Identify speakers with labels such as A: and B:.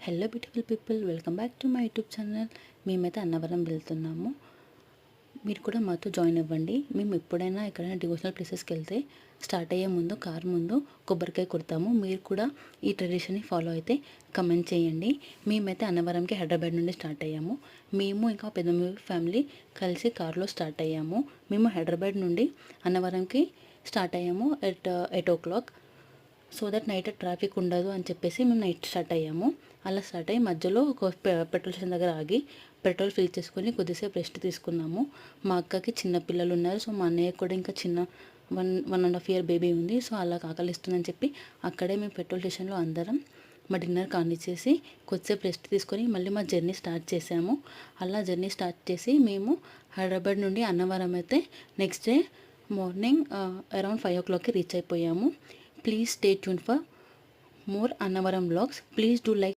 A: Hello beautiful people, welcome back to my YouTube channel. మేమైతే అన్నవరం వెళ్తున్నాము. మీరు కూడా మాతో జాయిన్ అవ్వండి. మేము ఎప్పుడైనా ఎక్కడైనా డివోషనల్ ప్లేసెస్కి వెళ్తే స్టార్ట్ అయ్యే ముందు కార్ ముందు కొబ్బరికాయ కొడతాము. మీరు కూడా ఈ ట్రెడిషన్ని ఫాలో అయితే కమెంట్ చేయండి. మేమైతే అన్నవరంకి హైదరాబాద్ నుండి స్టార్ట్ అయ్యాము. మేము ఇంకా పెద్ద ఫ్యామిలీ కలిసి కార్లో స్టార్ట్ అయ్యాము. మేము హైదరాబాద్ నుండి అన్నవరంకి స్టార్ట్ అయ్యాము at 8 o'clock. So that night traffic ఉండదు అని చెప్పేసి మేము నైట్ స్టార్ట్ అయ్యాము. అలా స్టార్ట్ అయ్యి మధ్యలో ఒక పెట్రోల్ స్టేషన్ దగ్గర ఆగి పెట్రోల్ ఫిల్ చేసుకొని కొద్దిసేపు రెస్ట్ తీసుకున్నాము. మా అక్కకి చిన్న పిల్లలు ఉన్నారు. సో మా అన్నయ్య కూడా ఇంకా చిన్న 1.5 year బేబీ ఉంది. సో అలా ఆకలిస్తుందని చెప్పి అక్కడే మేము పెట్రోల్ స్టేషన్లో అందరం మా డిన్నర్ కానిచ్చేసి కొద్దిసేపు రెస్ట్ తీసుకొని మళ్ళీ మా జర్నీ స్టార్ట్ చేసాము. అలా జర్నీ స్టార్ట్ చేసి మేము హైదరాబాద్ నుండి అన్నవరం అయితే నెక్స్ట్ డే మార్నింగ్ అరౌండ్ 5 o'clockకి రీచ్ అయిపోయాము. Please stay tuned for more Annavaram vlogs. Please do like